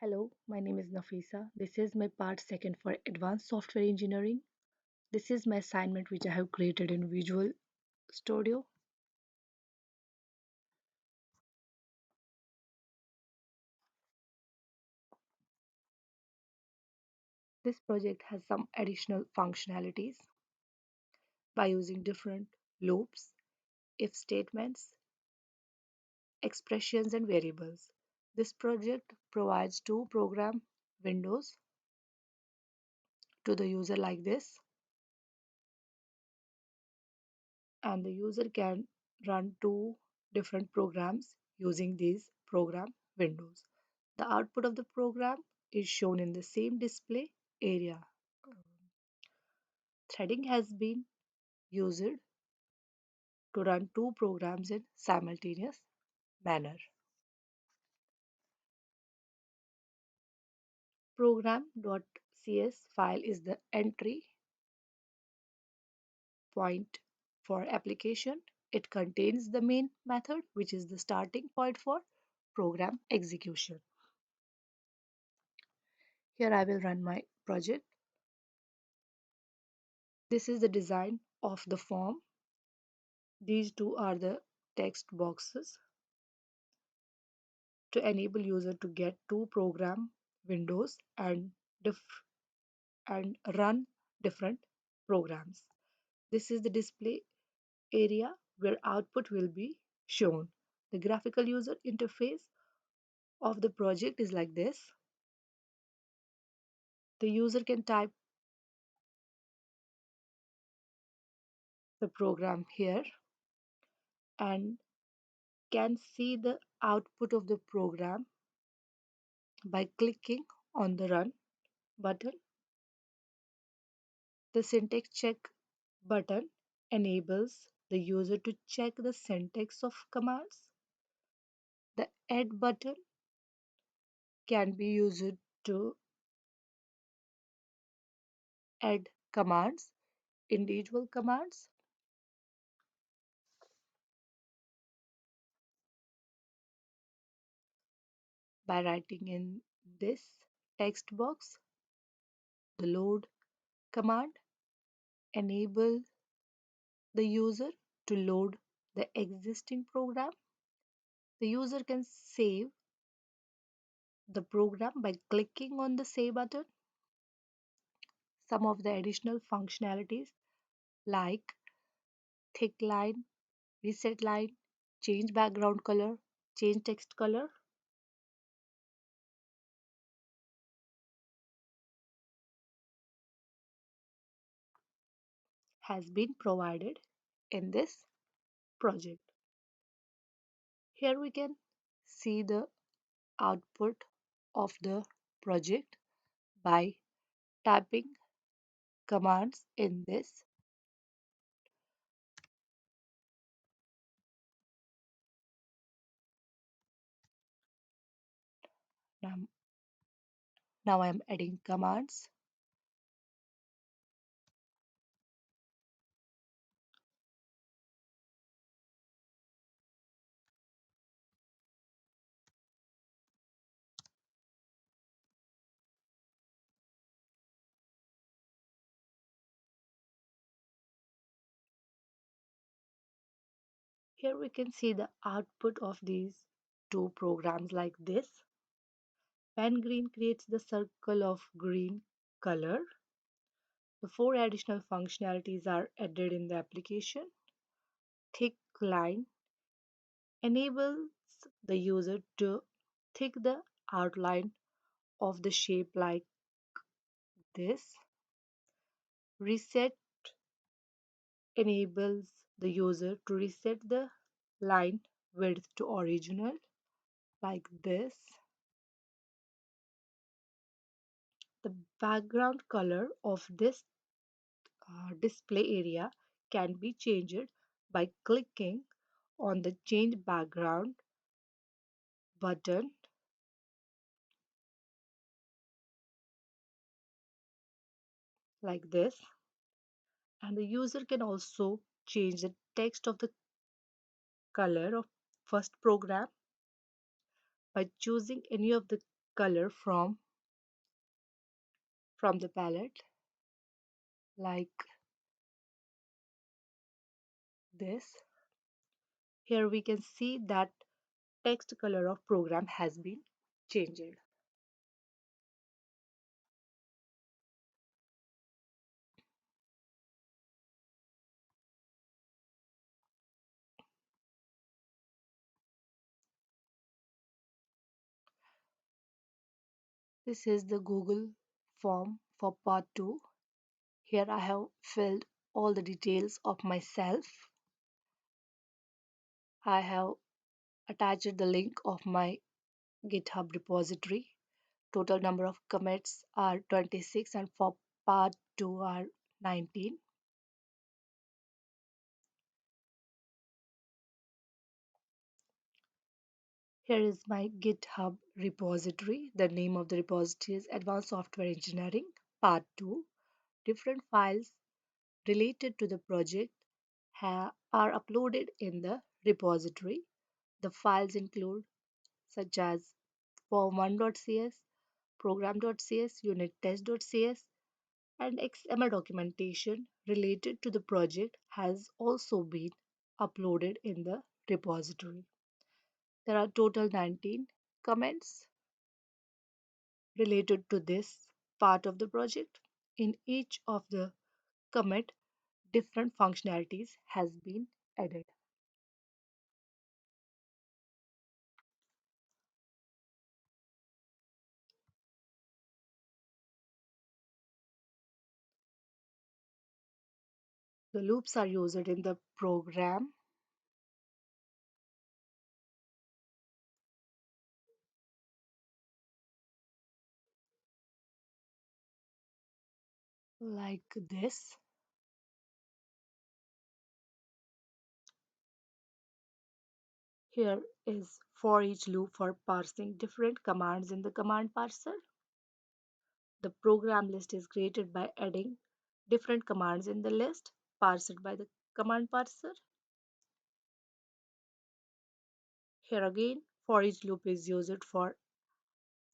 Hello, my name is Nafisa. This is my part second for advanced software engineering. This is my assignment which I have created in Visual Studio. This project has some additional functionalities by using different loops, if statements, expressions, and variables. This project provides two program windows to the user like this, and the user can run two different programs using these program windows. The output of the program is shown in the same display area. Threading has been used to run two programs in simultaneous manner. Program.cs file is the entry point for application. It contains the main method, which is the starting point for program execution. Here I will run my project. This is the design of the form. These two are the text boxes to enable user to get two program windows and run different programs. This is the display area where output will be shown. The graphical user interface of the project is like this. The user can type the program here and can see the output of the program by clicking on the run button. The syntax check button enables the user to check the syntax of commands. The add button can be used to add commands, individual commands. By writing in this text box, the load command enables the user to load the existing program. The user can save the program by clicking on the save button. Some of the additional functionalities like thick line, reset line, change background color, change text color has been provided in this project. Here we can see the output of the project by typing commands in this. Now, now I am adding commands. Here we can see the output of these two programs like this. Pen green creates the circle of green color. The four additional functionalities are added in the application. Thick line enables the user to thick the outline of the shape like this. Reset enables the user to reset the line width to original like this. The background color of this display area can be changed by clicking on the change background button like this, and the user can also change the text of the color of first program by choosing any of the color from the palette like this. Here we can see that text color of program has been changed. This is the Google form for part 2. Here I have filled all the details of myself. I have attached the link of my GitHub repository. Total number of commits are 26 and for part 2 are 19. Here is my GitHub repository. The name of the repository is Advanced Software Engineering Part 2. Different files related to the project are uploaded in the repository. The files include such as form1.cs, program.cs, unittest.cs, and XML documentation related to the project has also been uploaded in the repository. There are total 19 comments related to this part of the project. In each of the commit, different functionalities has been added. The loops are used in the program like this. Here is for each loop for parsing different commands in the command parser. The program list is created by adding different commands in the list parsed by the command parser. Here again, for each loop is used for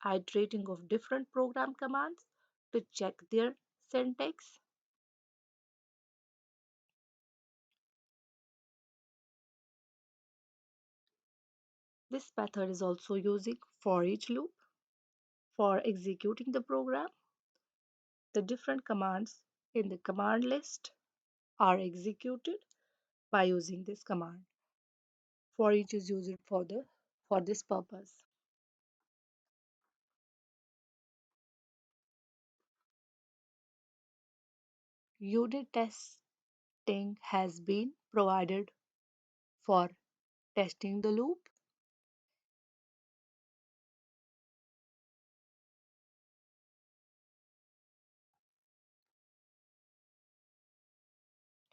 iterating of different program commands to check their syntax. This method is also using for each loop for executing the program. The different commands in the command list are executed by using this command. For each is used for this purpose. Unit testing has been provided for testing the loop.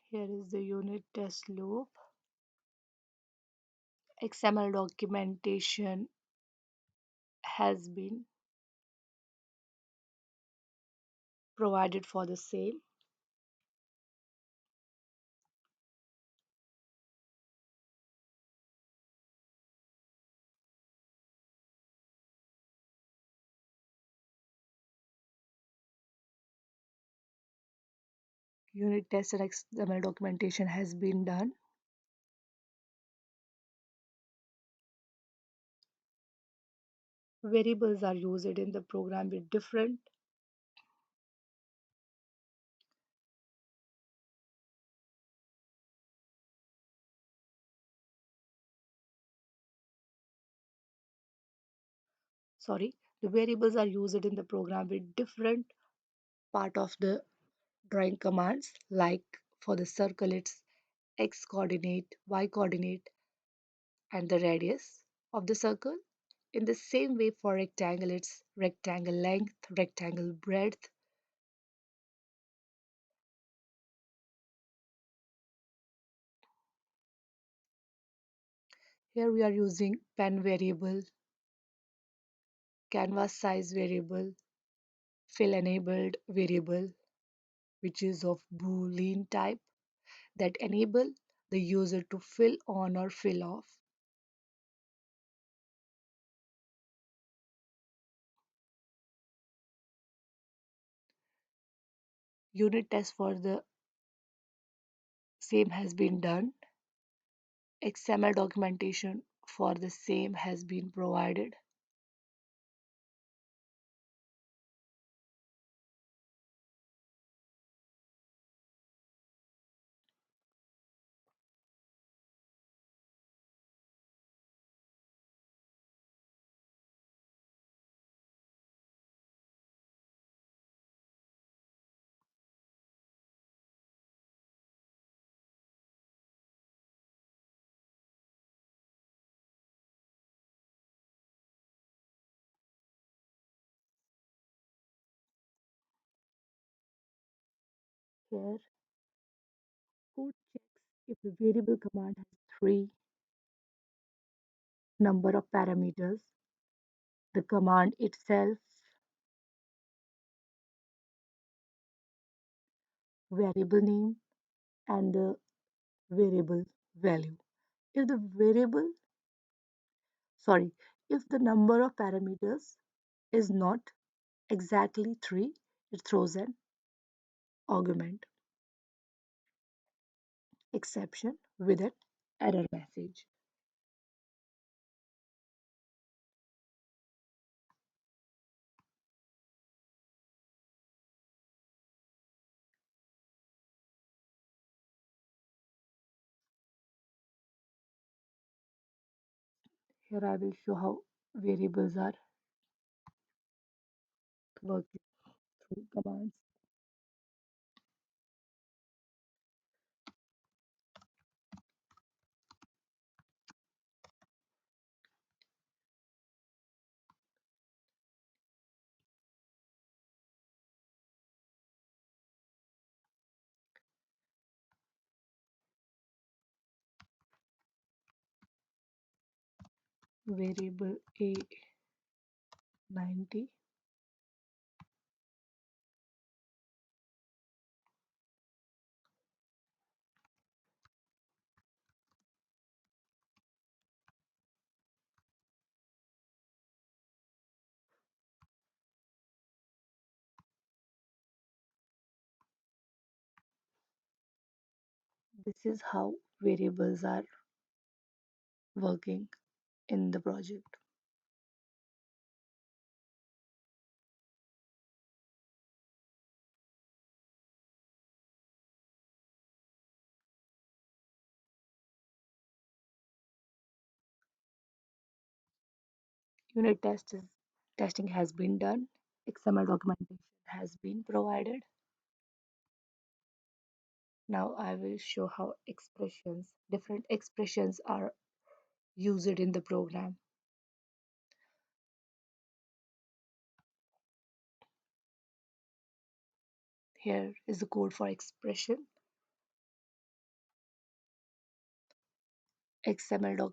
Here is the unit test loop. XML documentation has been provided for the same. Unit test and XML documentation has been done. Variables are used in the program with different sorry the variables are used in the program with different part of the drawing commands, like for the circle it's x coordinate, y coordinate, and the radius of the circle. In the same way for rectangle it's rectangle length, rectangle breadth. Here we are using pen variable, canvas size variable, fill enabled variable, which is of boolean type, that enable the user to fill on or fill off. Unit test for the same has been done. XML documentation for the same has been provided. Here, code checks if the variable command has three number of parameters, the command itself, variable name, and the variable value. If the variable, sorry, if the number of parameters is not exactly three, it throws an argument exception with an error message. Here I will show how variables are working through commands. Variable A90. This is how variables are working in the project. Unit testing has been done. XML documentation has been provided. Now I will show how different expressions are used in the program. Here is the code for expression. XML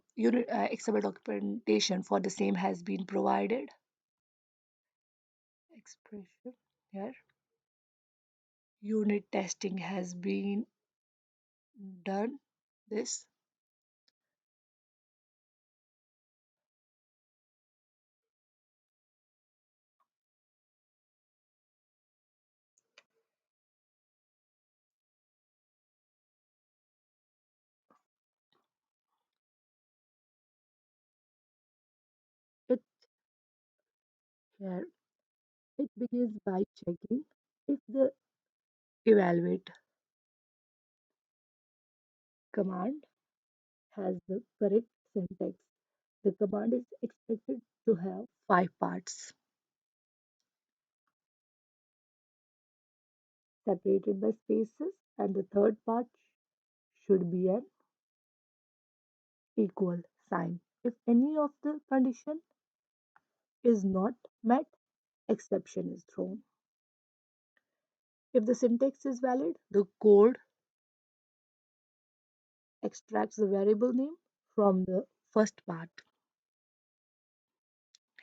documentation for the same has been provided. Expression here. Unit testing has been done. This it here it begins by checking if the evaluate command has the correct syntax. The command is expected to have five parts separated by spaces, and the third part should be an equal sign. If any of the condition is not met, exception is thrown. If the syntax is valid, the code extracts the variable name from the first part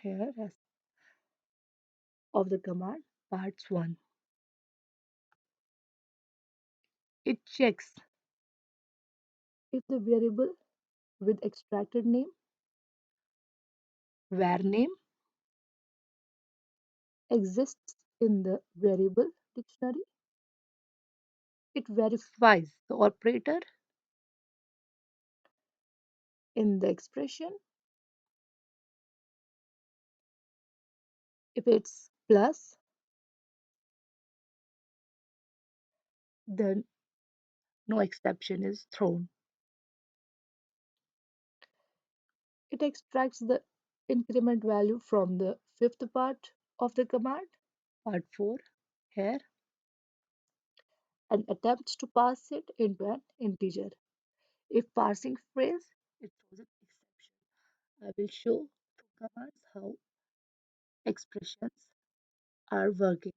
here as of the command parts 1. It checks if the variable with extracted name, var name, exists in the variable dictionary It verifies the operator in the expression. If it's plus, then no exception is thrown. It extracts the increment value from the fifth part of the command, part 4, here, and attempts to pass it into an integer. If parsing fails, it throws an exception. I will show through commands how expressions are working.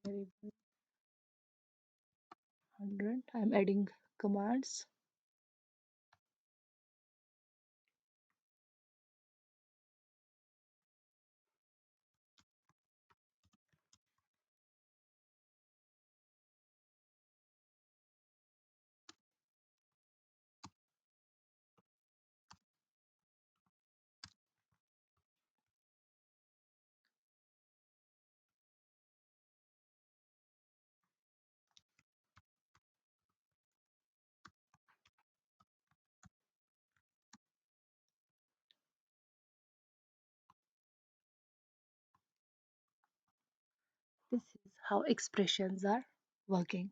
Variable 100. I'm adding commands. This is how expressions are working.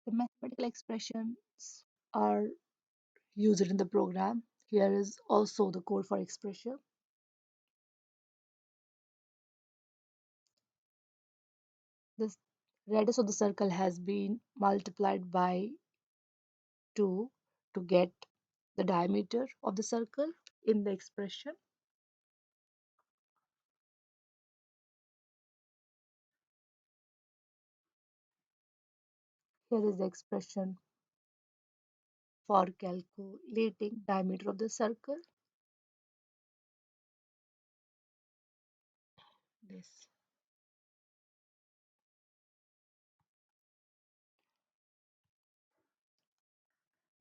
The mathematical expressions are used in the program. Here is also the code for expression. This radius of the circle has been multiplied by 2 to get the diameter of the circle in the expression. Here is the expression for calculating diameter of the circle. This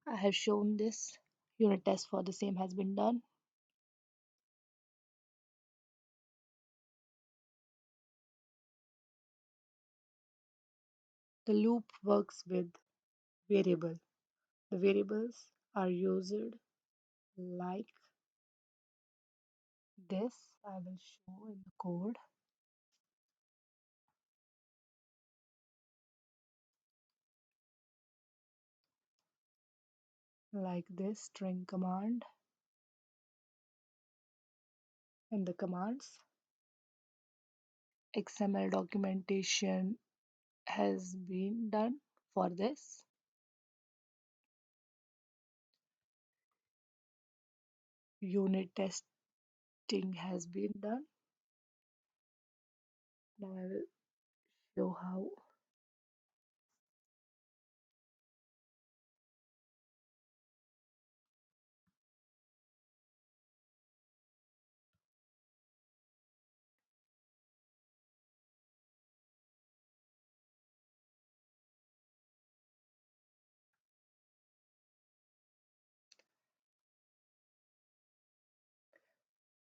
I have shown this unit test for the same has been done. The loop works with variable. The variables are used like this. I will show in the code. Like this string command in the commands. XML documentation has been done for this. Unit testing has been done. Now I will show how.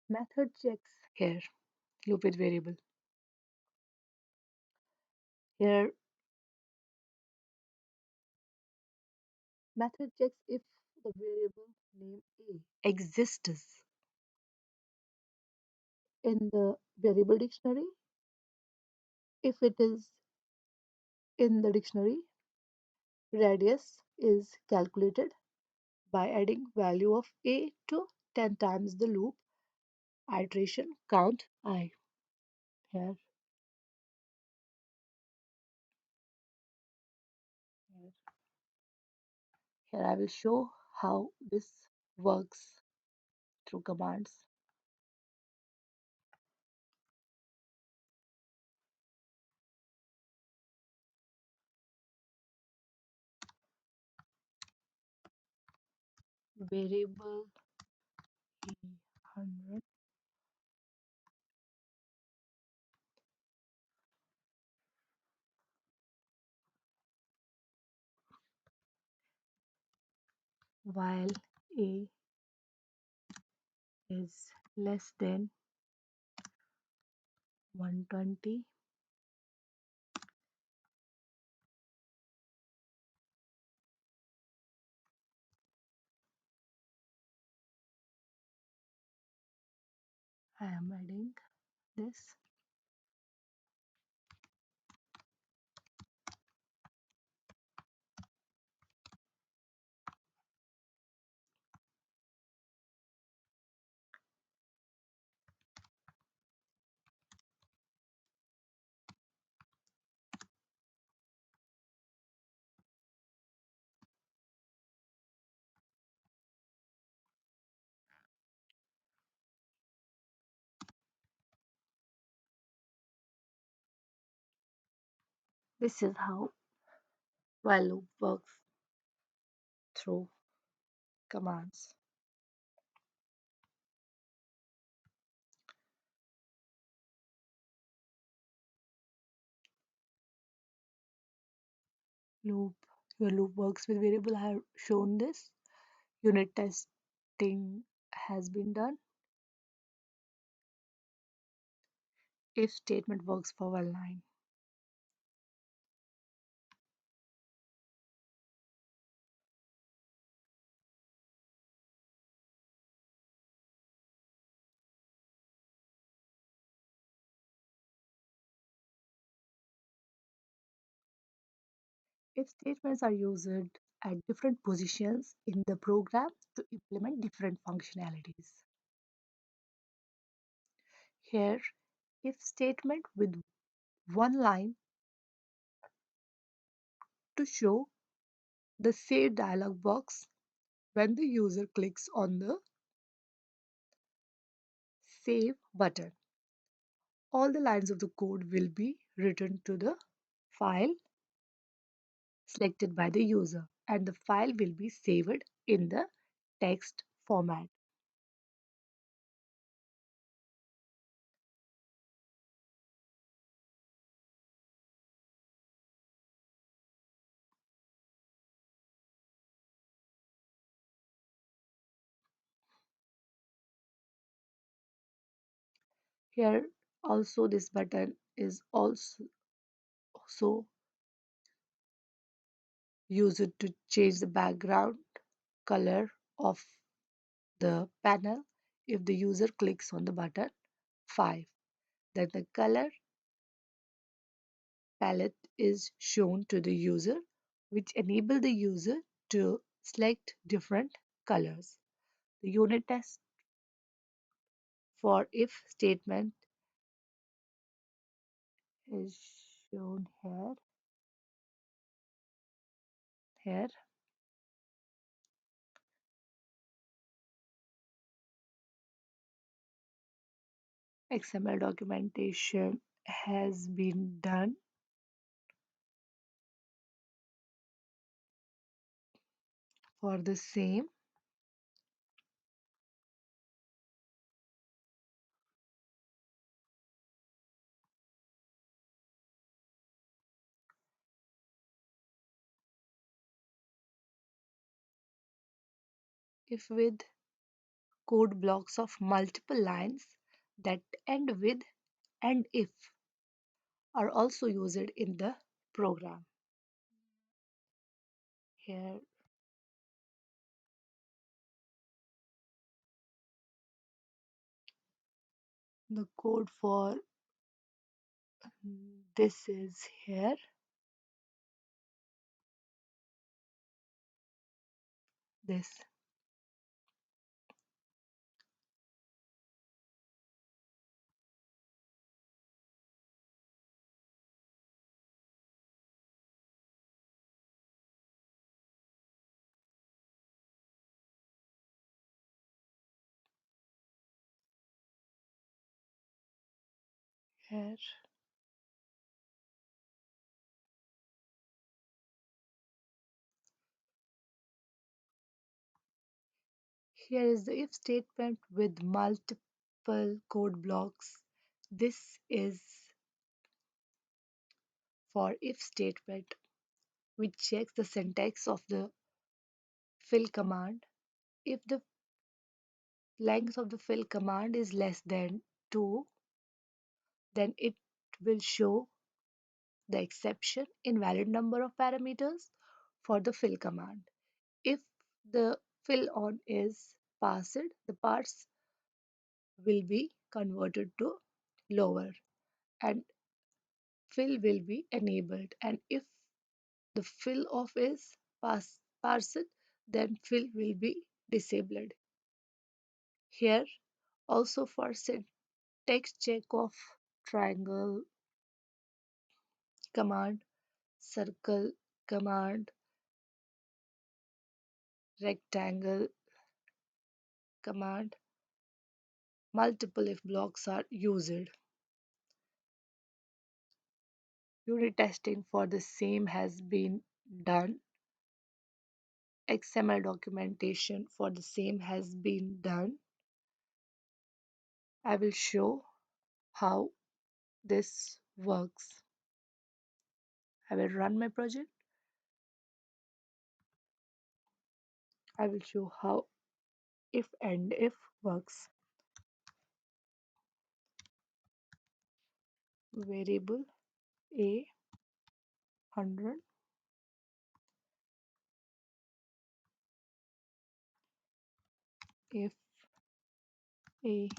Method checks here. Loop with variable. Here method checks if the variable name A exists in the variable dictionary. If it is in the dictionary, Radius is calculated by adding value of a to 10 times the loop iteration count I. Here, here, here I will show how this works through commands. Variable E100 while a is less than 120. I am adding this. This is how while loop works through commands. Loop. Your loop works with variable. I have shown this. Unit testing has been done. If statement works for one line. If statements are used at different positions in the program to implement different functionalities. Here, if statement with one line to show the save dialog box when the user clicks on the save button. All the lines of the code will be written to the file selected by the user and the file will be saved in the text format. Here also this button is also used to change the background color of the panel. If the user clicks on the button 5, then the color palette is shown to the user, which enable the user to select different colors. The unit test for if statement is shown here. Here, XML documentation has been done for the same. If with code blocks of multiple lines that end with and if are also used in the program. Here, the code for this is here. this. Here, here is the if statement with multiple code blocks. This is for if statement, which checks the syntax of the fill command. If the length of the fill command is less than 2, then it will show the exception invalid number of parameters for the fill command. If the fill on is passed, the parts will be converted to lower and fill will be enabled. And if the fill off is parsed, then fill will be disabled. Here also for syntax check of triangle command, circle command, rectangle command, multiple if blocks are used. Unit testing for the same has been done. XML documentation for the same has been done. I will show how this works. I will run my project. I will show how if and if works. Variable a 100 if a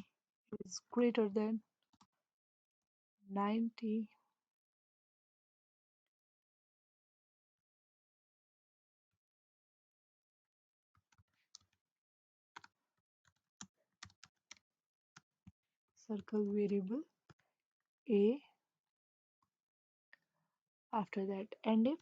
is greater than 90, circle variable a. After that, and if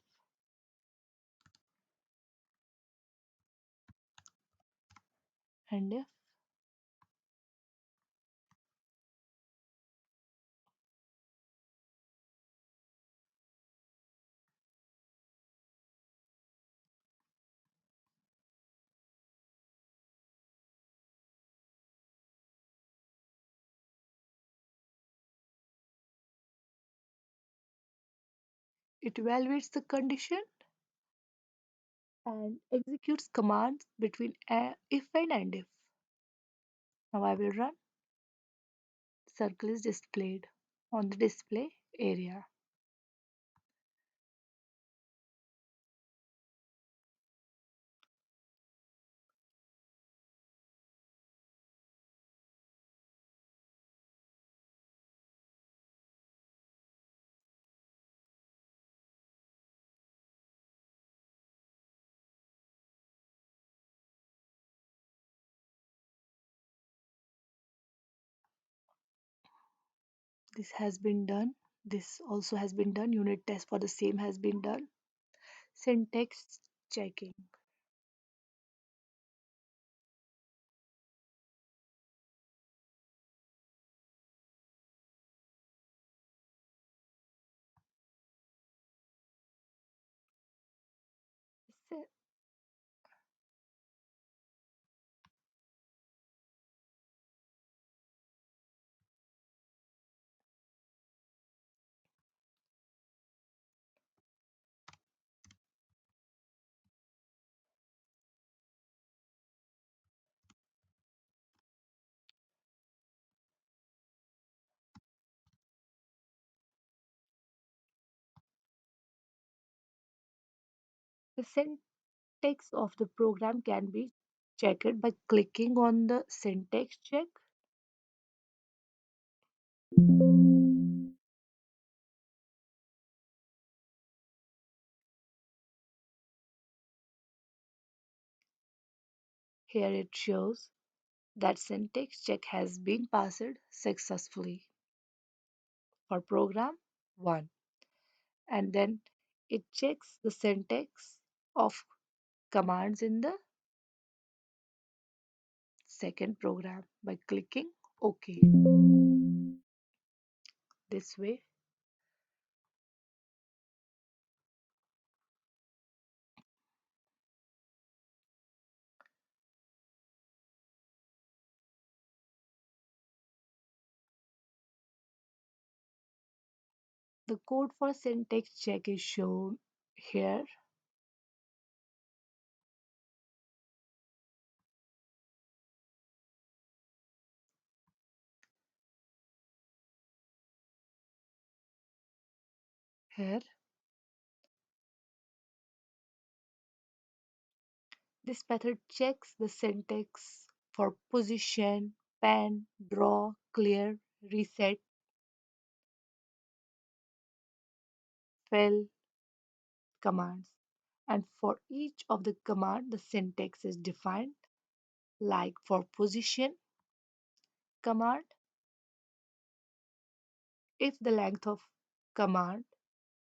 it evaluates the condition and executes commands between if and if. Now I will run. Circle is displayed on the display area. This has been done. This also has been done. Unit test for the same has been done. Syntax checking. Sy- The syntax of the program can be checked by clicking on the syntax check. Here it shows that syntax check has been passed successfully for program 1, and then it checks the syntax of commands in the second program by clicking OK. This way, the code for syntax check is shown here. Here, this method checks the syntax for position, pen, draw, clear, reset, fill commands. And for each of the command, the syntax is defined. Like for position command, if the length of command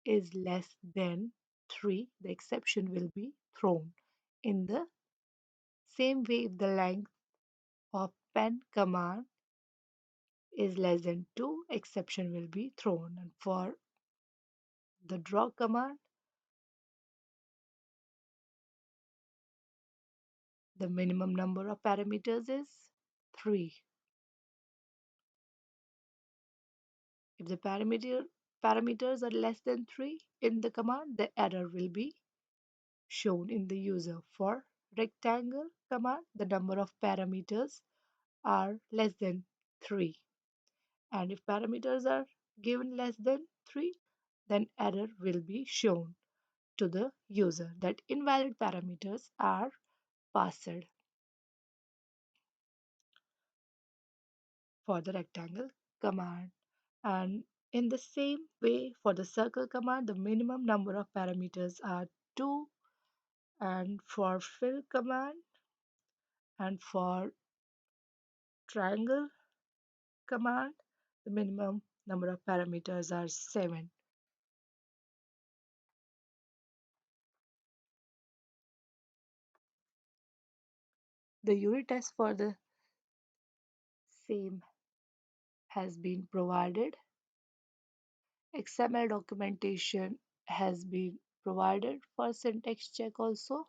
is less than 3, the exception will be thrown. In the same way, if the length of pen command is less than 2, exception will be thrown. And for the draw command, the minimum number of parameters is 3. If the parameters are less than 3 in the command, the error will be shown in the user. For rectangle command, the number of parameters are less than 3. And if parameters are given less than 3, then error will be shown to the user that invalid parameters are passed for the rectangle command. And in the same way, for the circle command, the minimum number of parameters are 2. And for fill command and for triangle command, the minimum number of parameters are 7. The unit test for the same has been provided. XML documentation has been provided for syntax check also.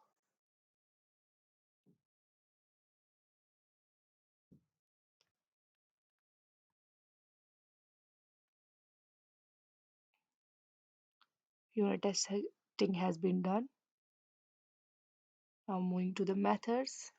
Unit testing has been done. Now moving to the methods.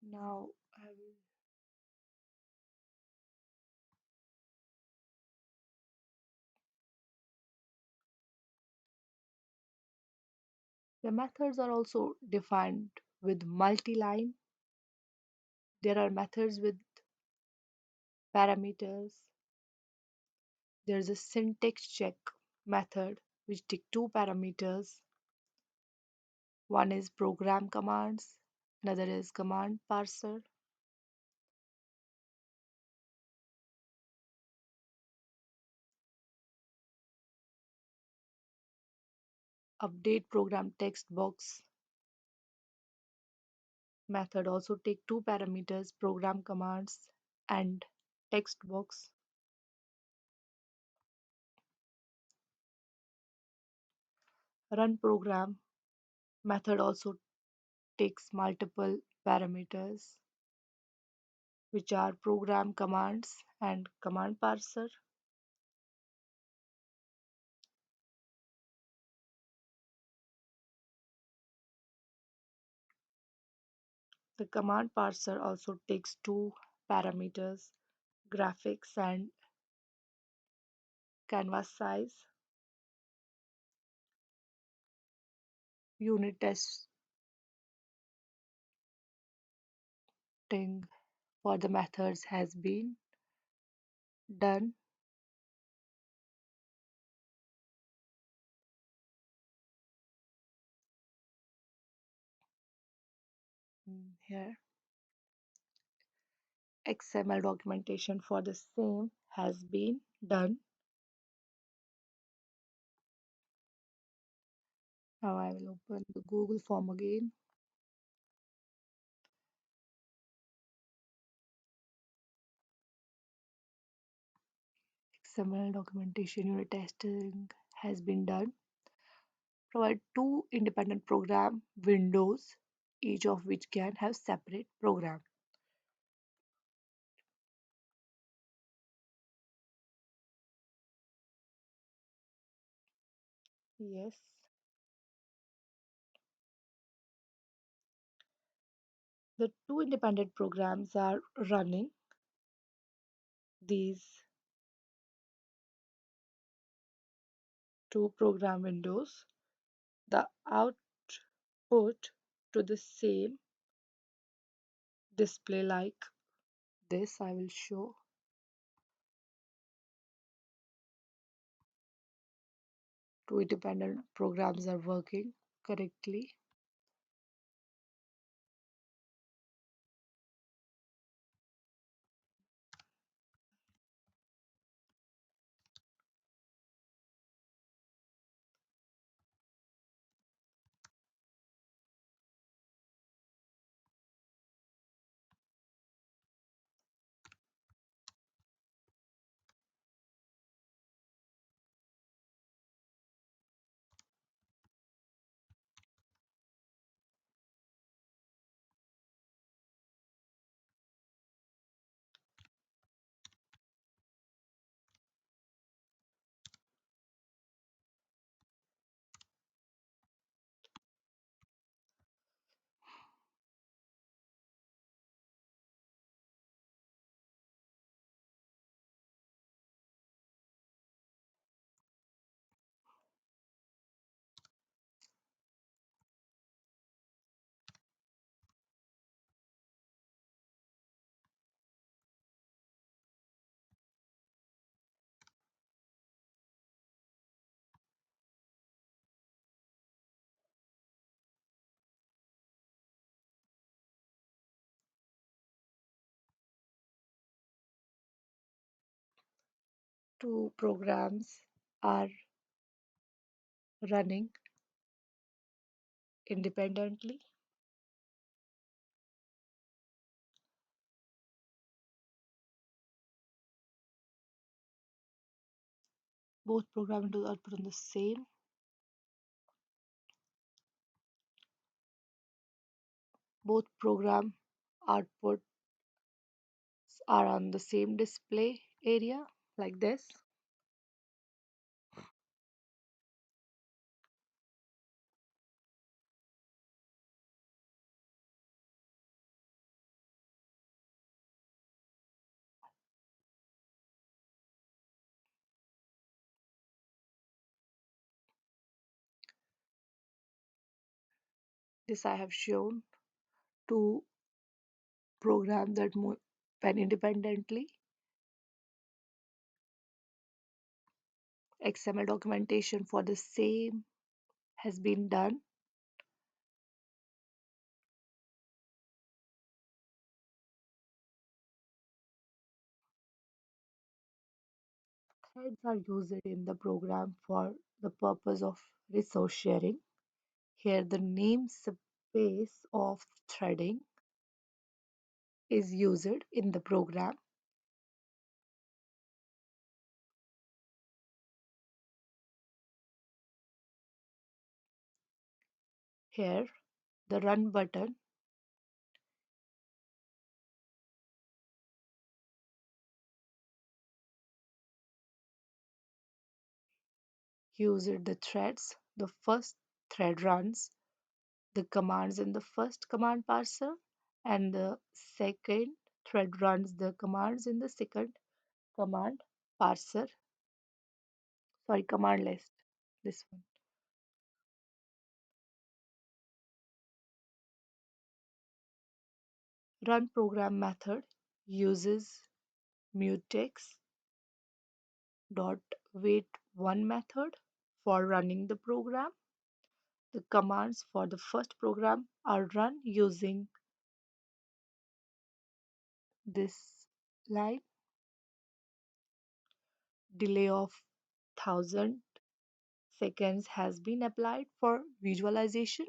Now I will The methods are also defined with multi-line. There are methods with parameters. There's a syntax check method which take two parameters. One is program commands, another is command parser. Update program text box method also take two parameters, program commands and text box. Run program method also takes multiple parameters, which are program commands and command parser. The command parser also takes two parameters, graphics and canvas size. Unit testing for the methods has been done. Here. XML documentation for the same has been done. Now I will open the Google form again. XML documentation unit testing has been done. Provide two independent program windows, each of which can have separate program. Yes, the two independent programs are running. These two program windows. The output to the same display like this. I will show. Two independent programs are working correctly. Two programs are running independently. Both program windows output on the same. Both program outputs are on the same display area like this. This I have shown two programs that move when independently. XML documentation for the same has been done. Threads are used in the program for the purpose of resource sharing. Here, the namespace of threading is used in the program. Here, the run button uses the threads. The first thread runs the commands in the first command parser, and the second thread runs the commands in the second command parser, sorry, command list. This one. Run program method uses mutex dot wait one method for running the program. The commands for the first program are run using this line. Delay of 1000 seconds has been applied for visualization.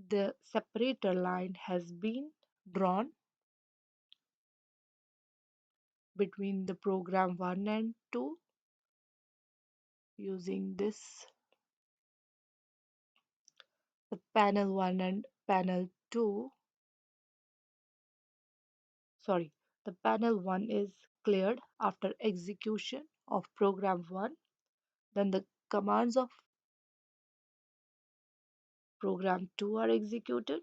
The separator line has been drawn between the program 1 and 2 using this, the panel 1 and panel 2. Sorry, the panel 1 is cleared after execution of program 1. Then the commands of program 2 are executed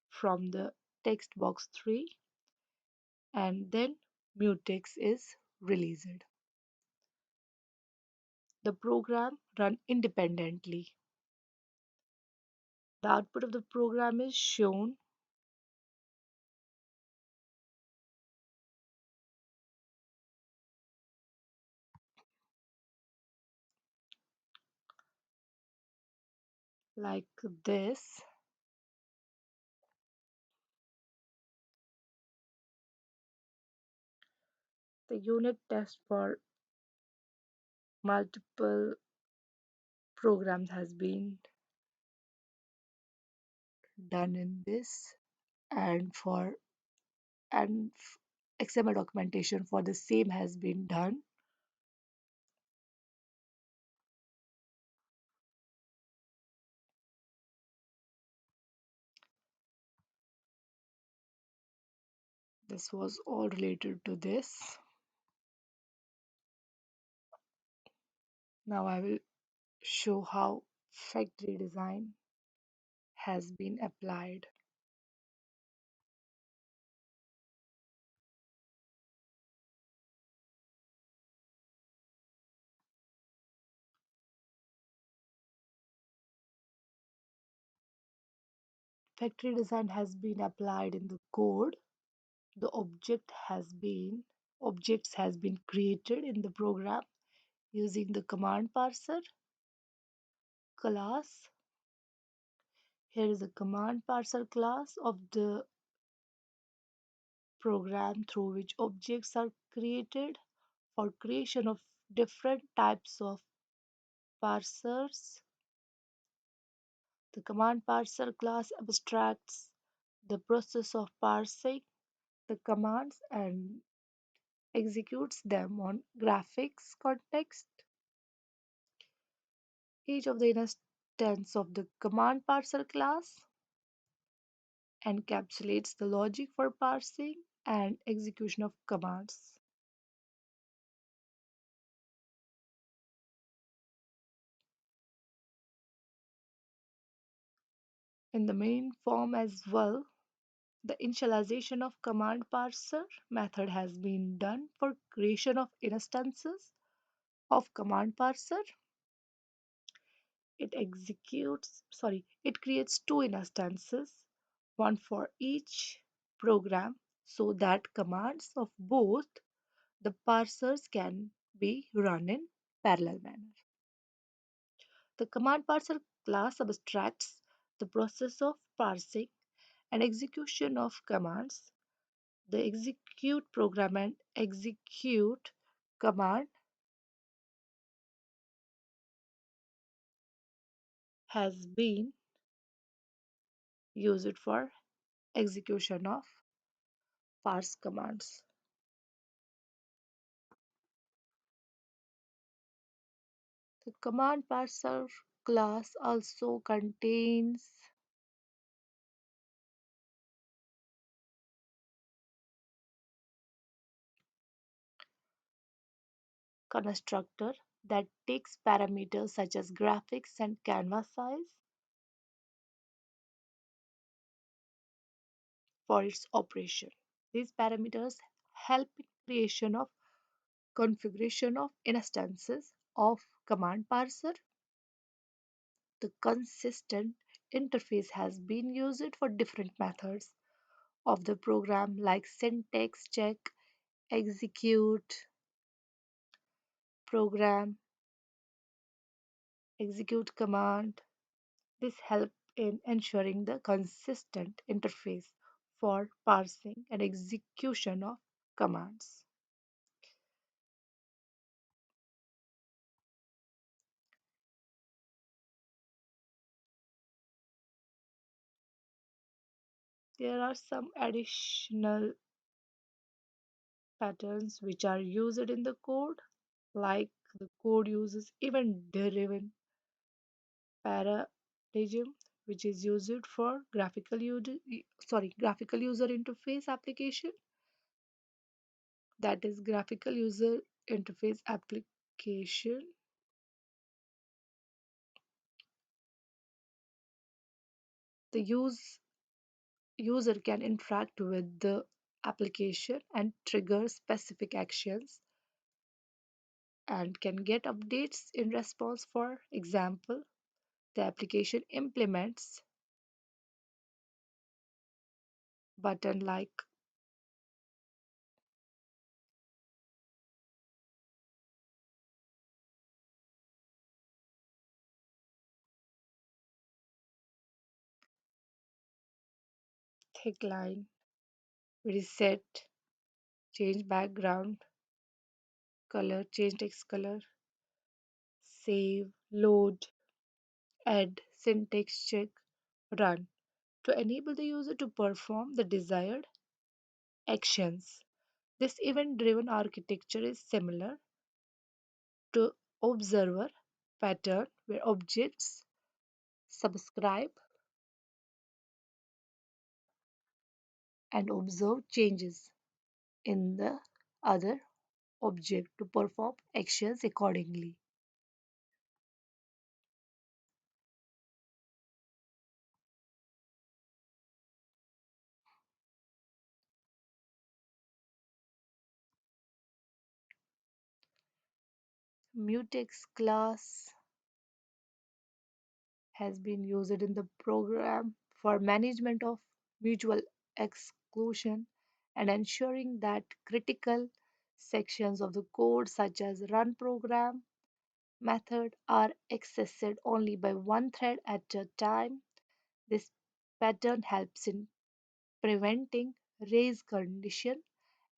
from the text box 3, and then mutex is released. The program run independently. The output of the program is shown like this. The unit test for multiple programs has been done in this, and for and XML documentation for the same has been done. This was all related to this. Now I will show how factory design has been applied. Factory design has been applied in the code. The objects has been created in the program using the command parser class. Here is a command parser class of the program through which objects are created. For creation of different types of parsers, the command parser class abstracts the process of parsing the commands and executes them on graphics context. Each of the instance of the command parser class encapsulates the logic for parsing and execution of commands. In the main form as well, the initialization of command parser method has been done for creation of instances of command parser. It creates two instances, one for each program, so that commands of both the parsers can be run in parallel manner. The command parser class abstracts the process of parsing and execution of commands. The execute program and execute command has been used for execution of parse commands. The command parser class also contains constructor that takes parameters such as graphics and canvas size. for its operation. These parameters help in creation of configuration of instances of command parser. The consistent interface has been used for different methods of the program like syntax check, execute program, execute command. This help in ensuring the consistent interface for parsing and execution of commands. There are some additional patterns which are used in the code, like the code uses event driven paradigm, which is used for graphical user interface application. That is graphical user interface application. The user can interact with the application and trigger specific actions and can get updates in response. For example, the application implements button like thick line, reset, change background color, change text color, save, load, add, syntax check, run to enable the user to perform the desired actions. This event driven architecture is similar to observer pattern where objects subscribe and observe changes in the other object to perform actions accordingly. Mutex class has been used in the program for management of mutual exclusion and ensuring that critical sections of the code such as run program method are accessed only by one thread at a time. This pattern helps in preventing race condition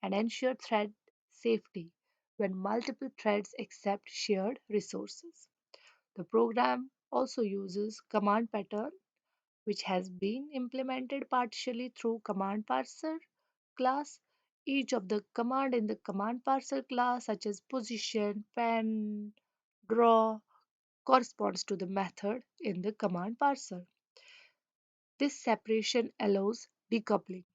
and ensure thread safety when multiple threads accept shared resources. The program also uses command pattern which has been implemented partially through command parser class. Each of the command in the command parser class such as position, pen, draw corresponds to the method in the command parser. This separation allows decoupling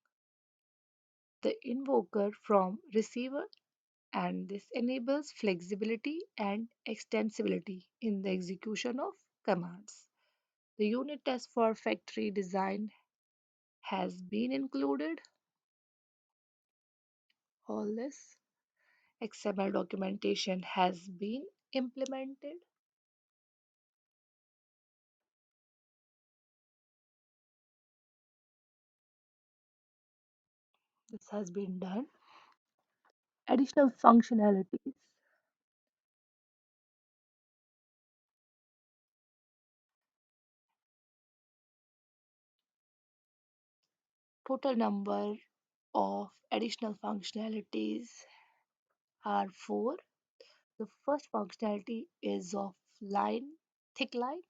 the invoker from receiver and this enables flexibility and extensibility in the execution of commands. The unit test for factory design has been included. All this XML documentation has been implemented. This has been done. Additional functionalities. Total number of additional functionalities are four. The first functionality is of line, thick line,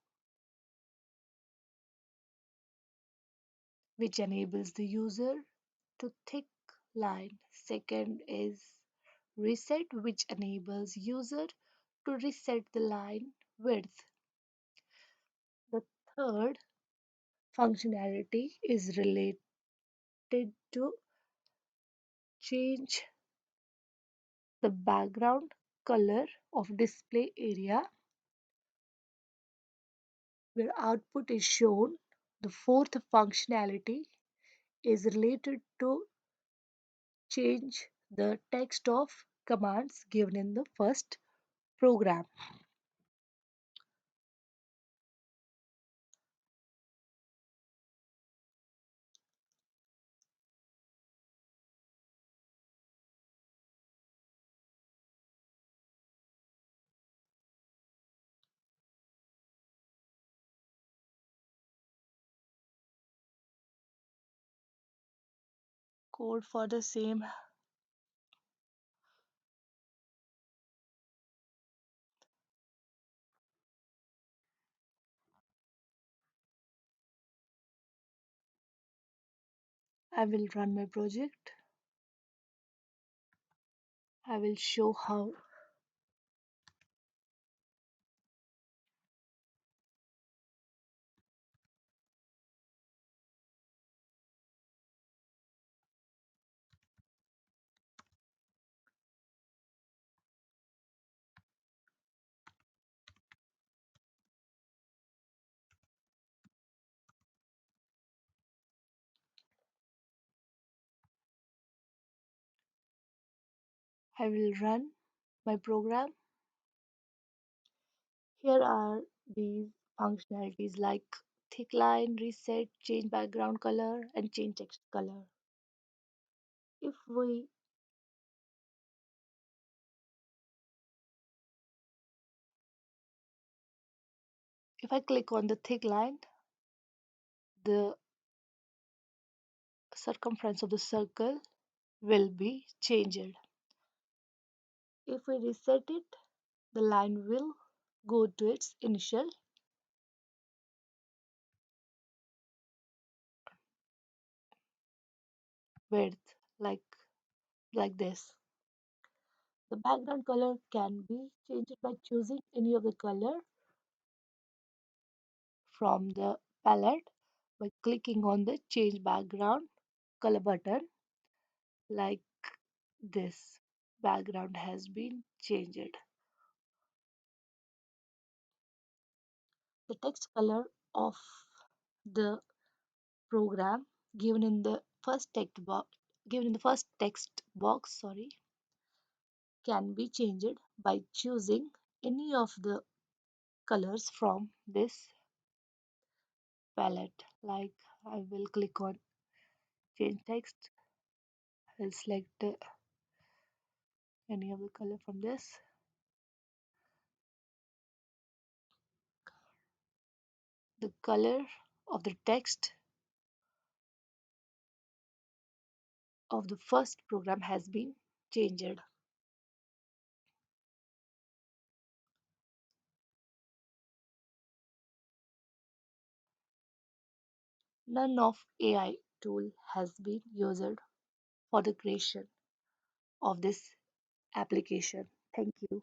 which enables the user to thick line. Second is reset, which enables user to reset the line width. The third functionality is related to change the background color of display area where output is shown. The fourth functionality is related to change the text of commands given in the first program. Code for the same. I will run my project. I will show how. I will run my program. Here are these functionalities like thick line, reset, change background color, and change text color. If we if I click on the thick line, the circumference of the circle will be changed. If we reset it, the line will go to its initial width like this. The background color can be changed by choosing any of the color from the palette by clicking on the change background color button like this. Background has been changed. The text color of the program given in the first text box, can be changed by choosing any of the colors from this palette. Like I will click on change text. I'll select any of the color from this. The color of the text of the first program has been changed. None of AI tool has been used for the creation of this application. Thank you.